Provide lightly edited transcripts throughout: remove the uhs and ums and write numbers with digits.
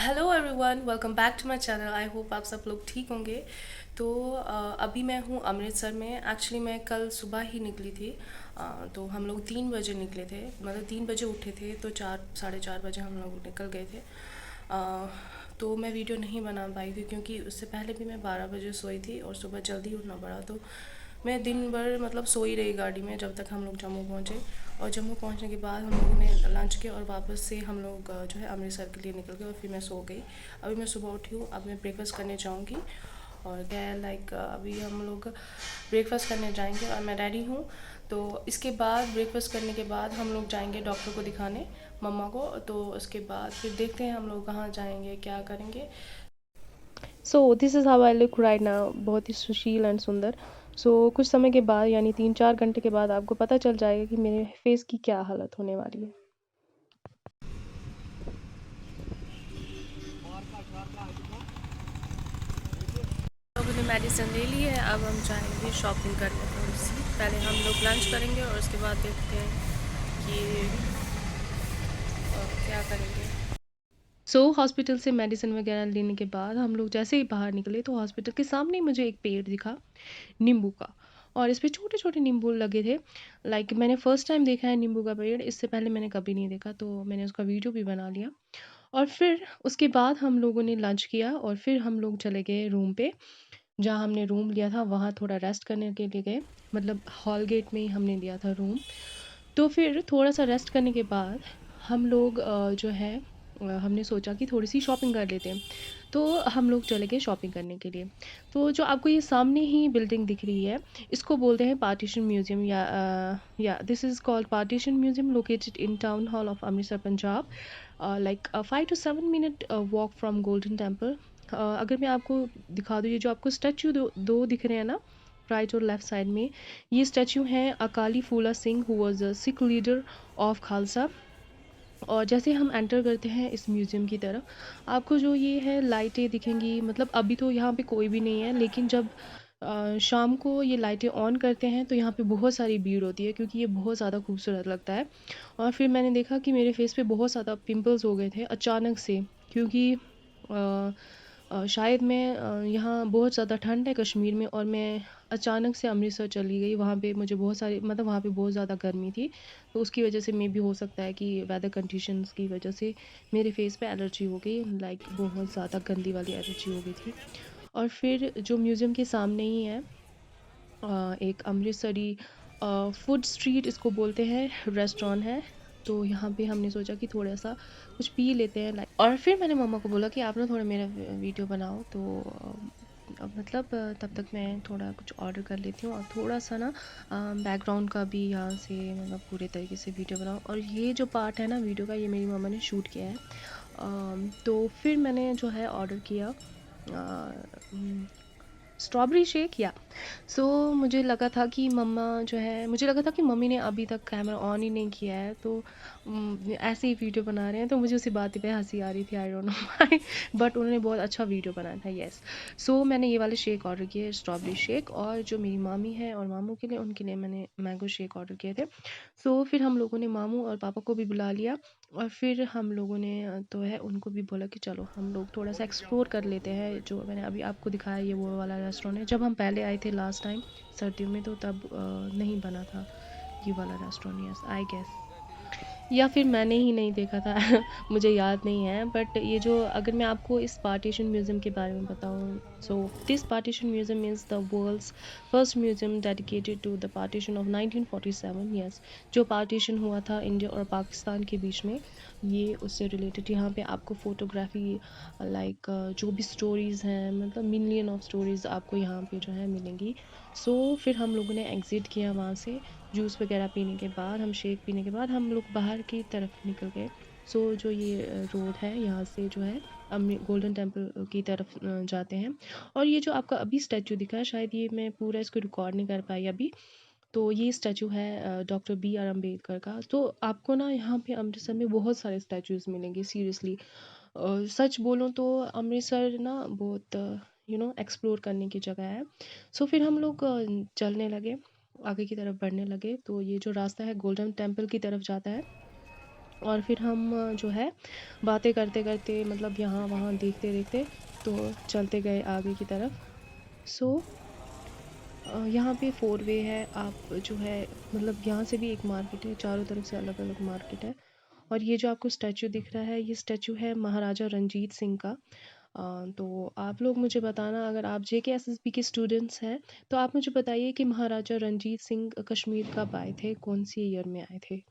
Hello everyone, welcome back to my channel. I hope आप सब लोग ठीक होंगे। तो अभी मैं हूँ अमृतसर में। एक्चुअली मैं कल सुबह ही निकली थी। तो हम लोग 3 बजे निकले थे, मतलब 3 बजे उठे थे, तो 4 साढ़े 4 बजे हम लोग निकल गए थे। तो मैं वीडियो नहीं बना पाई थी क्योंकि उससे पहले भी मैं 12 बजे सोई थी और सुबह जल्दी उठना पड़ा। तो मैं दिन भर मतलब सोई रही गाड़ी में जब तक हम लोग जम्मू पहुँचे। और जम्मू पहुंचने के बाद हम लोगों ने लंच किया और वापस से हम लोग जो है अमृतसर के लिए निकल गए और फिर मैं सो गई। अभी मैं सुबह उठी हूँ, अब मैं ब्रेकफास्ट करने जाऊँगी। और क्या है, लाइक अभी हम लोग ब्रेकफास्ट करने जाएंगे और मैं रेडी हूँ। तो इसके बाद ब्रेकफास्ट करने के बाद हम लोग जाएंगे डॉक्टर को दिखाने, मम्मा को। तो उसके बाद फिर देखते हैं हम लोग कहाँ जाएंगे, क्या करेंगे। So this is how I look right now, बहुत ही सुशील एंड सुंदर। सो कुछ समय के बाद यानी 3-4 घंटे के बाद आपको पता चल जाएगा कि मेरे फेस की क्या हालत होने वाली है। लोगों ने मेडिसिन ले ली है, अब हम जाएंगे शॉपिंग करने थोड़ी सी। पहले हम लोग लंच करेंगे और उसके बाद देखते हैं कि क्या करेंगे। सो हॉस्पिटल से मेडिसिन वगैरह लेने के बाद हम लोग जैसे ही बाहर निकले तो हॉस्पिटल के सामने ही मुझे एक पेड़ दिखा, नींबू का। और इस पे छोटे छोटे नींबू लगे थे। लाइक मैंने फर्स्ट टाइम देखा है नींबू का पेड़, इससे पहले मैंने कभी नहीं देखा, तो मैंने उसका वीडियो भी बना लिया। और फिर उसके बाद हम लोगों ने लंच किया और फिर हम लोग चले गए रूम पे। जहाँ हमने रूम लिया था वहाँ थोड़ा रेस्ट करने के लिए गए, मतलब हॉल गेट में ही हमने लिया था रूम। तो फिर थोड़ा-सा रेस्ट करने के बाद हम लोग जो है हमने सोचा कि थोड़ी-सी शॉपिंग कर लेते हैं। तो हम लोग चले गए शॉपिंग करने के लिए। तो जो आपको ये सामने ही बिल्डिंग दिख रही है, इसको बोलते हैं पार्टीशन म्यूज़ियम, या this is called partition museum located in town hall of Amritsar, Punjab. Like 5 to 7 minute walk from Golden Temple. अगर मैं आपको दिखा दूँ, ये जो आपको स्टैच्यू दो दिख रहे हैं ना, राइट और लेफ्ट साइड में, ये स्टैच्यू हैं अकाली फूला Singh, who was a Sikh leader of Khalsa. और जैसे हम एंटर करते हैं इस म्यूज़ियम की तरफ, आपको जो ये है लाइटें दिखेंगी। मतलब अभी तो यहाँ पे कोई भी नहीं है, लेकिन जब शाम को ये लाइटें ऑन करते हैं तो यहाँ पे बहुत सारी भीड़ होती है क्योंकि ये बहुत ज़्यादा खूबसूरत लगता है। और फिर मैंने देखा कि मेरे फेस पे बहुत ज़्यादा पिंपल्स हो गए थे अचानक से, क्योंकि शायद मैं यहाँ बहुत ज़्यादा ठंड है कश्मीर में, और मैं अचानक से अमृतसर चली गई। वहाँ पे मुझे बहुत सारी, मतलब वहाँ पे बहुत ज़्यादा गर्मी थी, तो उसकी वजह से मे भी हो सकता है कि वेदर कंडीशंस की वजह से मेरे फेस पे एलर्जी हो गई, लाइक बहुत ज़्यादा गंदी वाली एलर्जी हो गई थी। और फिर जो म्यूज़ियम के सामने ही है एक अमृतसरी फूड स्ट्रीट इसको बोलते हैं, रेस्टोरेंट है। तो यहाँ पे हमने सोचा कि थोड़ा सा कुछ पी लेते हैं, लाइक। और फिर मैंने मम्मा को बोला कि आप ना थोड़ा मेरा वीडियो बनाओ। तो मतलब तब तक मैं थोड़ा कुछ ऑर्डर कर लेती हूँ और थोड़ा सा ना बैकग्राउंड का भी यहाँ से मतलब पूरे तरीके से वीडियो बनाओ। और ये जो पार्ट है ना वीडियो का, ये मेरी मम्मा ने शूट किया है। तो फिर मैंने जो है ऑर्डर किया स्ट्रॉबेरी शेक, या सो मुझे लगा था कि मम्मी ने अभी तक कैमरा ऑन ही नहीं किया है, तो ऐसे ही वीडियो बना रहे हैं। तो मुझे उसी बात पे हंसी आ रही थी, I don't know why. But उन्होंने बहुत अच्छा वीडियो बनाया था, यस। सो मैंने ये वाले शेक ऑर्डर किए, स्ट्रॉबेरी शेक। और जो मेरी मामी है और मामू के लिए, उनके लिए मैंने मैंगो शेक ऑर्डर किए थे। सो फिर हम लोगों ने मामू और पापा को भी बुला लिया। और फिर हम लोगों ने तो है उनको भी बोला कि चलो हम लोग थोड़ा सा एक्सप्लोर कर लेते हैं। जो मैंने अभी आपको दिखाया ये वो वाला रेस्टोरेंट है। जब हम पहले आए थे लास्ट टाइम सर्दियों में, तो तब नहीं बना था ये वाला रेस्टोरेंट, यस आई गेस, या फिर मैंने ही नहीं देखा था मुझे याद नहीं है। बट ये जो, अगर मैं आपको इस पार्टीशन म्यूज़ियम के बारे में बताऊँ, so this partition museum is the world's first museum dedicated to the partition of 1947, yes. जो पार्टीशन हुआ था इंडिया और पाकिस्तान के बीच में, ये उससे रिलेटेड यहाँ पे आपको फ़ोटोग्राफी, लाइक जो भी स्टोरीज़ हैं, मतलब मिलियन ऑफ स्टोरीज़ आपको यहाँ पे जो है मिलेंगी। सो फिर हम लोगों ने एग्ज़िट किया वहाँ से। जूस वगैरह पीने के बाद, हम शेक पीने के बाद हम लोग बाहर की तरफ निकल गए। सो जो ये रोड है यहाँ से जो है गोल्डन टेम्पल की तरफ जाते हैं। और ये जो आपका अभी स्टैचू दिखा है, शायद ये मैं पूरा इसको रिकॉर्ड नहीं कर पाई अभी। तो ये स्टैचू है डॉक्टर बी आर अम्बेडकर का। तो आपको ना यहाँ पे अमृतसर में बहुत सारे स्टैचूज़ मिलेंगे, सीरियसली। सच बोलूँ तो अमृतसर ना बहुत एक्सप्लोर करने की जगह है। सो फिर हम लोग चलने लगे, आगे की तरफ बढ़ने लगे। तो ये जो रास्ता है गोल्डन टेम्पल की तरफ जाता है। और फिर हम जो है बातें करते करते मतलब यहाँ वहाँ देखते देखते तो चलते गए आगे की तरफ। सो यहाँ पे 4 वे है। आप जो है मतलब यहाँ से भी एक मार्केट है, चारों तरफ से अलग अलग मार्केट है। और ये जो आपको स्टैचू दिख रहा है, ये स्टैचू है महाराजा रंजीत सिंह का। तो आप लोग मुझे बताना, अगर आप JKSSB के स्टूडेंट्स हैं तो आप मुझे बताइए कि महाराजा रंजीत सिंह कश्मीर कब आए थे, कौन सी ईयर में आए थे।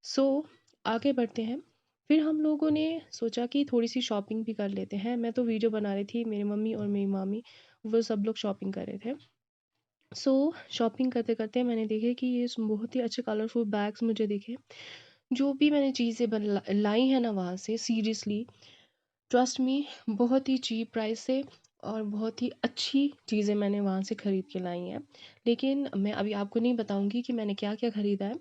सो आगे बढ़ते हैं। फिर हम लोगों ने सोचा कि थोड़ी सी शॉपिंग भी कर लेते हैं। मैं तो वीडियो बना रही थी, मेरी मम्मी और मेरी मामी वो सब लोग शॉपिंग कर रहे थे। सो शॉपिंग करते करते मैंने देखे कि ये बहुत ही अच्छे कलरफुल बैग्स मुझे दिखे। जो भी मैंने चीज़ें लाई हैं ना वहाँ से, सीरियसली ट्रस्ट मी, बहुत ही चीप प्राइस से और बहुत ही अच्छी चीज़ें मैंने वहाँ से ख़रीद के लाई हैं। लेकिन मैं अभी आपको नहीं बताऊँगी कि मैंने क्या-क्या ख़रीदा है।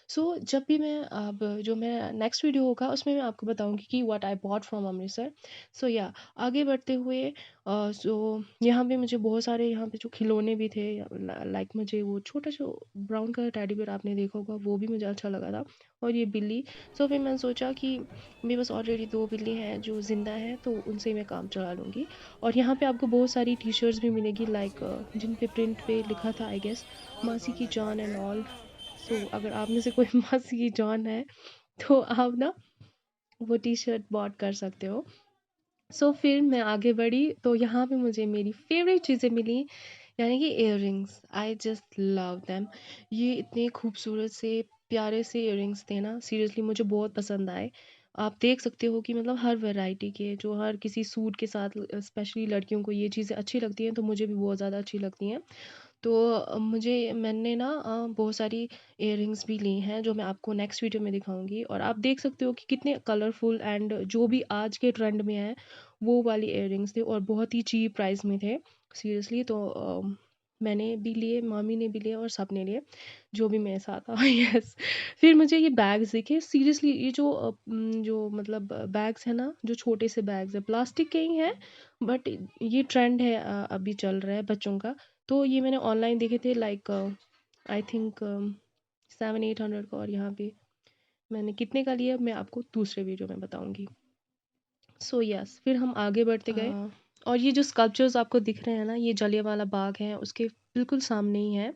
सो जब भी मैं अब जो मेरा नेक्स्ट वीडियो होगा उसमें मैं आपको बताऊँगी कि what I bought from Amritsar. So या आगे बढ़ते हुए सो यहाँ पे मुझे बहुत सारे यहाँ पे जो खिलौने भी थे, लाइक मुझे वो छोटा जो ब्राउन कलर टेडी बियर आपने देखा होगा, वो भी मुझे अच्छा लगा था। और ये बिल्ली। सो फिर मैंने सोचा कि मेरे पास ऑलरेडी 2 बिल्ली हैं जो ज़िंदा हैं, तो उनसे मैं काम चला लूँगी। और यहाँ पे आपको बहुत सारी टी-शर्ट्स भी मिलेगी, लाइक जिन पे प्रिंट पे लिखा था आई गेस मासी की जान एंड ऑल। सो अगर आप में से कोई मासी की जान है तो आप ना वो टी-शर्ट बॉट कर सकते हो। सो फिर मैं आगे बढ़ी तो यहाँ पे मुझे मेरी फ़ेवरेट चीज़ें मिली, यानी कि earrings. I just love them. ये इतने खूबसूरत से प्यारे से इयररिंग्स थे ना, सीरियसली मुझे बहुत पसंद आए। आप देख सकते हो कि मतलब हर वैरायटी के, जो हर किसी सूट के साथ स्पेशली लड़कियों को ये चीज़ें अच्छी लगती हैं, तो मुझे भी बहुत ज़्यादा अच्छी लगती हैं। तो मैंने ना बहुत सारी इयररिंग्स भी ली हैं जो मैं आपको नेक्स्ट वीडियो में दिखाऊंगी। और आप देख सकते हो कि कितने कलरफुल एंड जो भी आज के ट्रेंड में है वो वाली इयररिंग्स थे और बहुत ही चीप प्राइस में थे, सीरियसली। तो मैंने भी लिए, मामी ने भी लिए और सब ने लिए जो भी मेरे साथ था। यस। फिर मुझे ये बैग्स दिखे, सीरियसली ये जो जो मतलब बैग्स है ना, जो छोटे से बैग्स है, प्लास्टिक के ही हैं, बट ये ट्रेंड है अभी चल रहा है बच्चों का। तो ये मैंने ऑनलाइन देखे थे, लाइक आई थिंक 700-800 का। और यहाँ पे मैंने कितने का लिया मैं आपको दूसरे वीडियो में बताऊंगी। सो यस, फिर हम आगे बढ़ते गए। और ये जो स्कल्पचर्स आपको दिख रहे हैं ना, ये जलियांवाला बाग है, उसके बिल्कुल सामने ही है।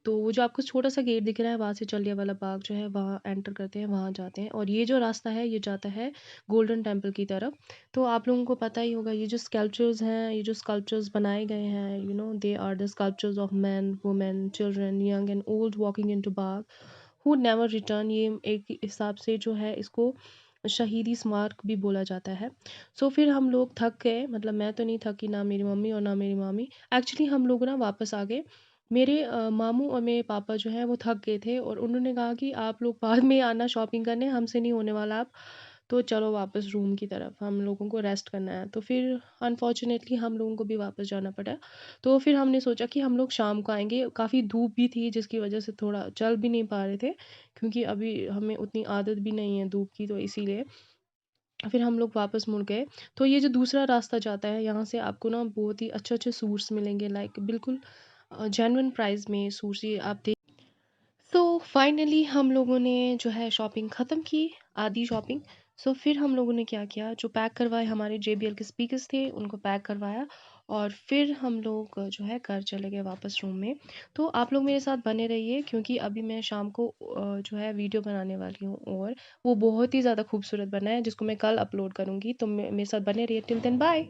तो वो जो आपको छोटा सा गेट दिख रहा है, वहाँ से जलियांवाला बाग जो है वहाँ एंटर करते हैं, वहाँ जाते हैं। और ये जो रास्ता है ये जाता है गोल्डन टेम्पल की तरफ। तो आप लोगों को पता ही होगा, ये जो स्कल्पचर्स हैं, ये जो स्कल्पचर्स बनाए गए हैं, you know they are the sculptures of man, women, children, young and old walking into Bagh who never return. ये एक हिसाब से जो है इसको शहीदी स्मारक भी बोला जाता है। सो फिर हम लोग थक गए, मतलब मैं तो नहीं थकी, ना मेरी मम्मी और ना मेरी मामी। एक्चुअली हम लोग ना वापस आ गए। मेरे मामू और मेरे पापा जो हैं वो थक गए थे और उन्होंने कहा कि आप लोग बाद में आना शॉपिंग करने, हमसे नहीं होने वाला अब, तो चलो वापस रूम की तरफ, हम लोगों को रेस्ट करना है। तो फिर अनफॉर्चुनेटली हम लोगों को भी वापस जाना पड़ा। तो फिर हमने सोचा कि हम लोग शाम को आएँगे। काफ़ी धूप भी थी जिसकी वजह से थोड़ा चल भी नहीं पा रहे थे, क्योंकि अभी हमें उतनी आदत भी नहीं है धूप की, तो इसीलिए फिर हम लोग वापस मुड़ गए। तो ये जो दूसरा रास्ता जाता है, यहाँ से आपको ना बहुत ही अच्छे-अच्छे सूट्स मिलेंगे, लाइक बिल्कुल जेन्युइन प्राइस में सूट्स ये आप देख। सो फाइनली हम लोगों ने जो है शॉपिंग ख़त्म की, आधी शॉपिंग। सो फिर हम लोगों ने क्या किया, जो पैक करवाए हमारे JBL के स्पीकर्स थे उनको पैक करवाया और फिर हम लोग जो है घर चले गए वापस रूम में। तो आप लोग मेरे साथ बने रहिए, क्योंकि अभी मैं शाम को जो है वीडियो बनाने वाली हूँ और वो बहुत ही ज़्यादा खूबसूरत बना है, जिसको मैं कल अपलोड करूँगी। तो मेरे साथ बने रहिए। Till then bye.